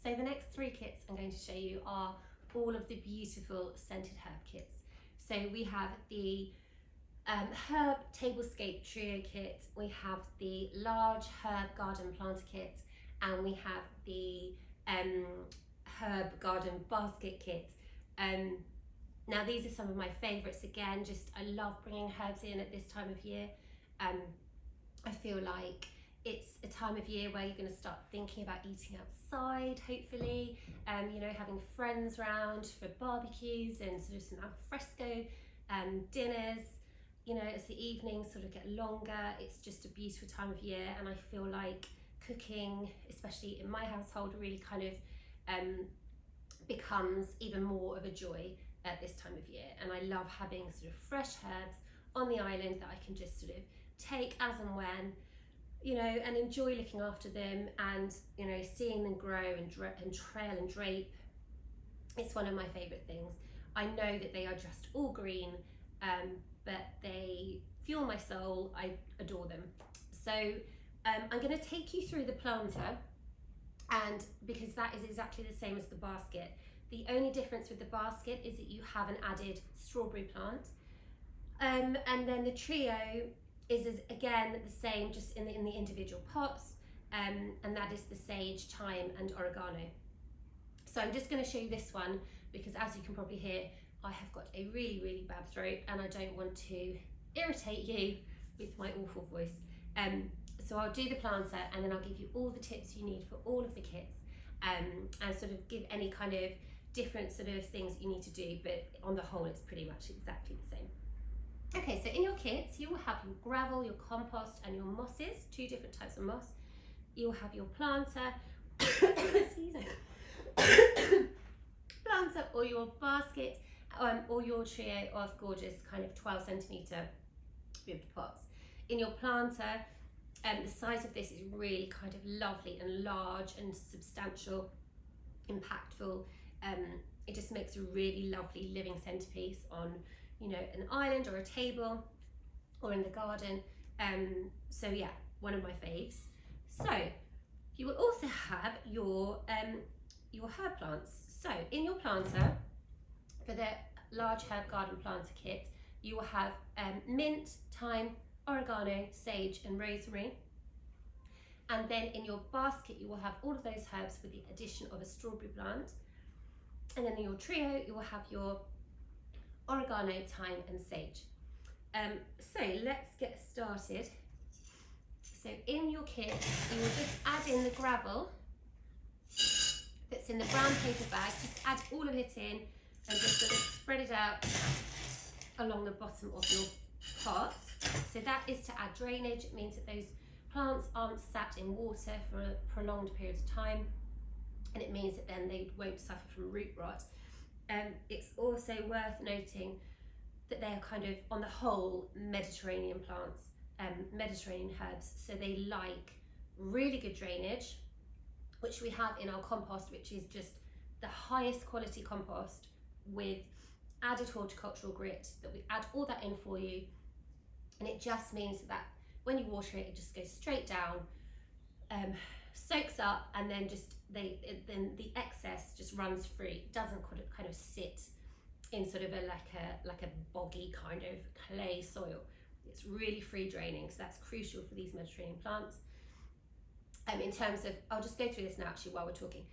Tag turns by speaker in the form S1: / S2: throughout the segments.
S1: So the next 3 kits I'm going to show you are all of the beautiful scented herb kits. So we have the herb tablescape trio kit, we have the large herb garden planter kit, and we have the herb garden basket kit. Now these are some of my favourites. Again, just I love bringing herbs in at this time of year. I feel like it's a time of year where you're going to start thinking about eating outside, hopefully, you know, having friends round for barbecues and sort of some al fresco dinners. You know, as the evenings sort of get longer, it's just a beautiful time of year, and I feel like cooking, especially in my household, really kind of becomes even more of a joy at this time of year. And I love having sort of fresh herbs on the island that I can just sort of take as and when, you know, and enjoy looking after them and, you know, seeing them grow and trail and drape. It's one of my favourite things. I know that they are just all green, but they fuel my soul. I adore them. So I'm going to take you through the planter, and because that is exactly the same as the basket. The only difference with the basket is that you have an added strawberry plant, and then the trio is again the same, just in the individual pots, and that is the sage, thyme and oregano. So I'm just going to show you this one because, as you can probably hear, I have got a really bad throat and I don't want to irritate you with my awful voice. So I'll do the planter and then I'll give you all the tips you need for all of the kits, and sort of give any kind of different sort of things that you need to do, but on the whole it's pretty much exactly the same. Okay, so in your kits you will have your gravel, your compost and your mosses, 2 different types of moss. You'll have your planter, excuse me, planter or your basket, or your trio of gorgeous kind of 12 centimetre ribbed pots. In your planter, the size of this is really kind of lovely and large and substantial, impactful. It just makes a really lovely living centerpiece on, you know, an island or a table or in the garden. So yeah, one of my faves. So you will also have your herb plants. So in your planter, for the large herb garden planter kit, you will have mint, thyme, oregano, sage and rosemary. And then in your basket you will have all of those herbs with the addition of a strawberry plant. And then in your trio you will have your oregano, thyme and sage. So let's get started. So in your kit you will just add in the gravel that's in the brown paper bag. Just add all of it in and just sort of spread it out along the bottom of your pot. So that is to add drainage. It means that those plants aren't sat in water for a prolonged period of time, and it means that then they won't suffer from root rot. It's also worth noting that they're kind of, on the whole, Mediterranean plants, Mediterranean herbs, so they like really good drainage, which we have in our compost, which is just the highest quality compost with added horticultural grit, that we add all that in for you, and it just means that when you water it, it just goes straight down, soaks up, and then then the excess just runs free. It doesn't kind of sit in sort of like a boggy kind of clay soil. It's really free draining, so that's crucial for these Mediterranean plants. In terms of, I'll just go through this now actually while we're talking.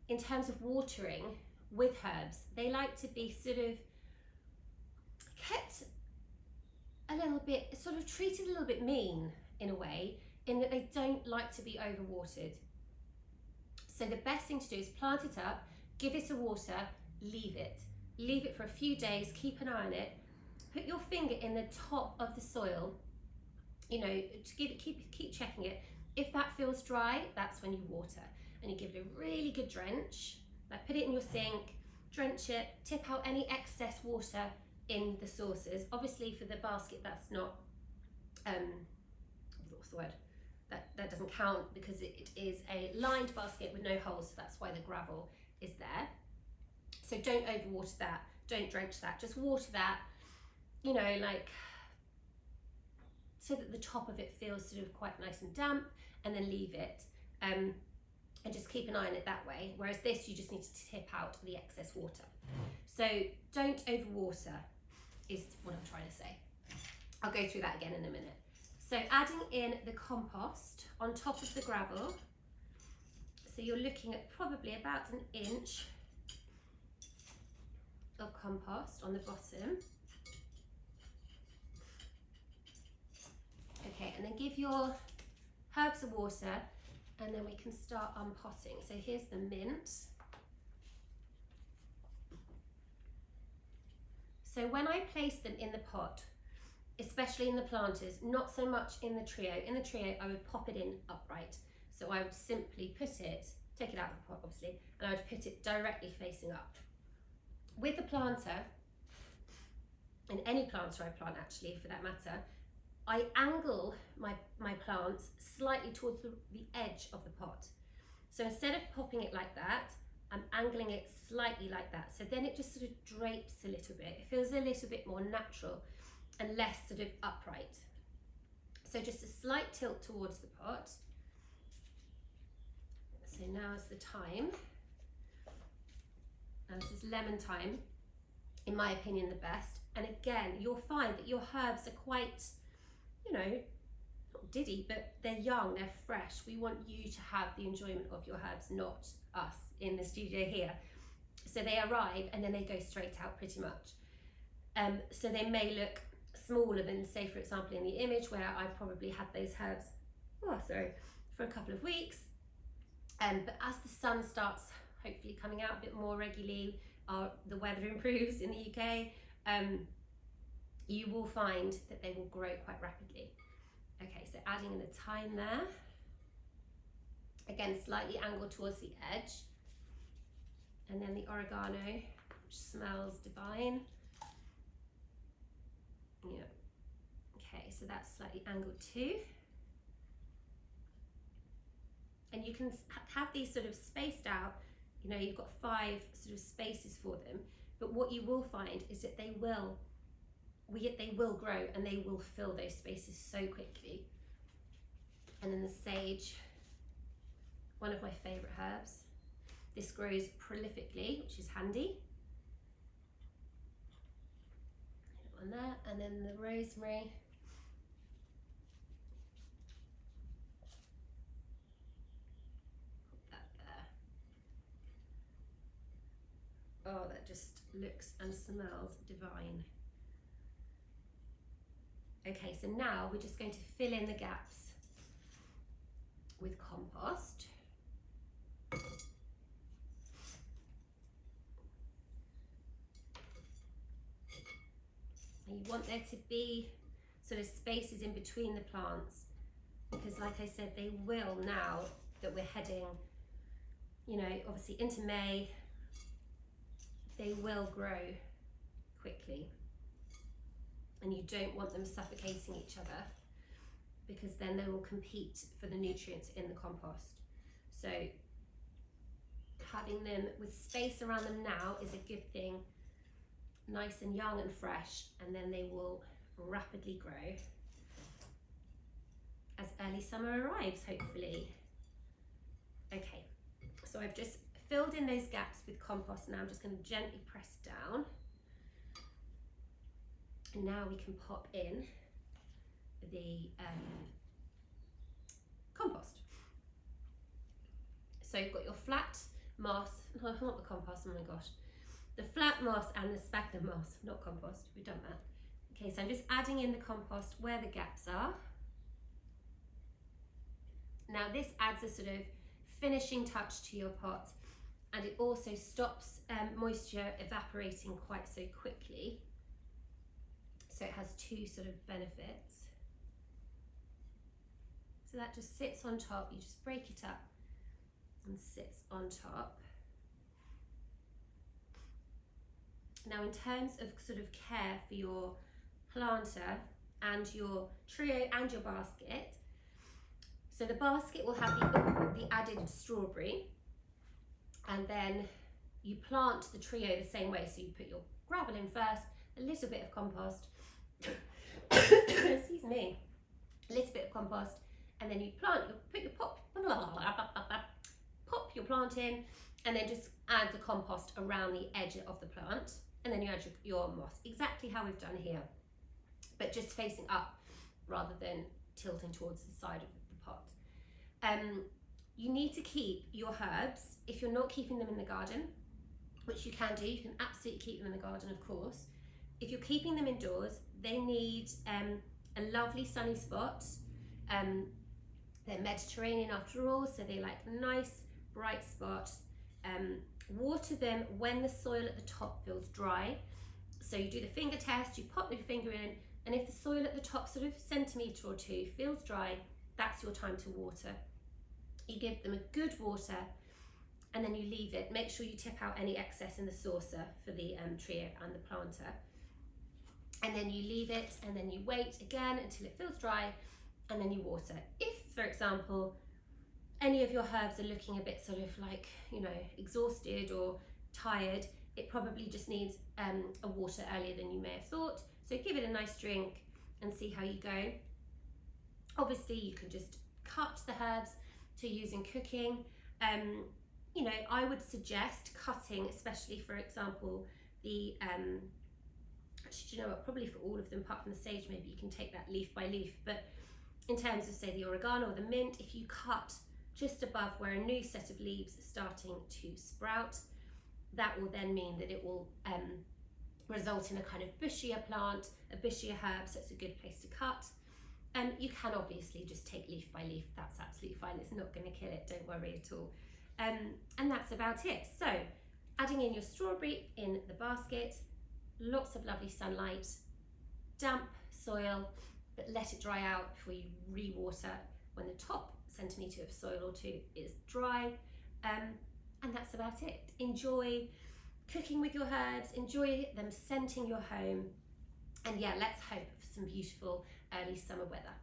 S1: In terms of watering with herbs, they like to be sort of kept a little bit, sort of treated a little bit mean in a way, in that they don't like to be overwatered. So the best thing to do is plant it up, give it a water, leave it for a few days, keep an eye on it, put your finger in the top of the soil, you know, to keep checking it. If that feels dry, that's when you water, and you give it a really good drench. Like, put it in your sink, drench it, tip out any excess water in the saucers. Obviously for the basket that's not, what's the word? That doesn't count because it is a lined basket with no holes, so that's why the gravel is there. So don't overwater that, don't drench that, just water that, you know, like, so that the top of it feels sort of quite nice and damp, and then leave it. and just keep an eye on it that way. Whereas this, you just need to tip out the excess water. So don't overwater is what I'm trying to say. I'll go through that again in a minute. So adding in the compost on top of the gravel. So you're looking at probably about an inch of compost on the bottom. Okay, and then give your herbs a water, and then we can start unpotting. So here's the mint. So when I place them in the pot, especially in the planters, not so much in the trio. In the trio, I would pop it in upright. So I would simply put it, take it out of the pot obviously, and I would put it directly facing up. With the planter, and any planter I plant actually for that matter, I angle my plants slightly towards the edge of the pot. So instead of popping it like that, I'm angling it slightly like that. So then it just sort of drapes a little bit. It feels a little bit more natural and less sort of upright. So just a slight tilt towards the pot. So now is the time. And this is lemon time, in my opinion, the best. And again, you'll find that your herbs are quite, you know, not diddy, but they're young, they're fresh. We want you to have the enjoyment of your herbs, not us in the studio here. So they arrive and then they go straight out pretty much. So they may look smaller than, say, for example, in the image where I probably had those herbs, for a couple of weeks. But as the sun starts hopefully coming out a bit more regularly, the weather improves in the UK, you will find that they will grow quite rapidly. Okay, so adding in the thyme there. Again, slightly angled towards the edge. And then the oregano, which smells divine. Yeah. Okay, so that's slightly angled too. And you can have these sort of spaced out, you know, you've got 5 sort of spaces for them, but what you will find is that they will grow and they will fill those spaces so quickly. And then the sage, one of my favourite herbs. This grows prolifically, which is handy. On there, and then the rosemary. Put that there. Oh, that just looks and smells divine. Okay, so now we're just going to fill in the gaps with compost. And you want there to be sort of spaces in between the plants, because like I said, they will, now that we're heading, you know, obviously into May, they will grow quickly. And you don't want them suffocating each other, because then they will compete for the nutrients in the compost. So having them with space around them now is a good thing, nice and young and fresh, and then they will rapidly grow as early summer arrives, hopefully. Okay, so I've just filled in those gaps with compost. Now I'm just going to gently press down. And now we can pop in the compost. So you've got your flat moss, no, not the compost, oh my gosh. The flat moss and the sphagnum moss, not compost, we've done that. Okay, so I'm just adding in the compost where the gaps are. Now this adds a sort of finishing touch to your pot, and it also stops moisture evaporating quite so quickly. So it has 2 sort of benefits. So that just sits on top, you just break it up and sits on top. Now in terms of sort of care for your planter and your trio and your basket, so the basket will have the added strawberry, and then you plant the trio the same way. So you put your gravel in first, a little bit of compost, excuse me, a little bit of compost, and then you put your pop pop your plant in, and then just add the compost around the edge of the plant, and then you add your moss, exactly how we've done here, but just facing up rather than tilting towards the side of the pot. You need to keep your herbs, if you're not keeping them in the garden, which you can do, you can absolutely keep them in the garden, of course. If you're keeping them indoors, they need a lovely sunny spot. They're Mediterranean after all, so they like a nice bright spot. Water them when the soil at the top feels dry. So you do the finger test, you pop your finger in, and if the soil at the top, sort of centimetre or two, feels dry, that's your time to water. You give them a good water, and then you leave it. Make sure you tip out any excess in the saucer for the trio and the planter. And then you leave it, and then you wait again until it feels dry, and then you water. If, for example, any of your herbs are looking a bit sort of like, you know, exhausted or tired, it probably just needs a water earlier than you may have thought. So give it a nice drink and see how you go. Obviously, you can just cut the herbs to use in cooking. You know, I would suggest cutting, especially for example, the, actually, do you know what, probably for all of them, apart from the sage, maybe you can take that leaf by leaf, but in terms of say the oregano or the mint, if you cut just above where a new set of leaves are starting to sprout, that will then mean that it will result in a kind of bushier plant, a bushier herb, so it's a good place to cut. You can obviously just take leaf by leaf, that's absolutely fine, it's not going to kill it, don't worry at all. And that's about it. So adding in your strawberry in the basket, lots of lovely sunlight, damp soil, but let it dry out before you re-water when the top centimetre of soil or two is dry, and that's about it. Enjoy cooking with your herbs, enjoy them scenting your home, and yeah, let's hope for some beautiful early summer weather.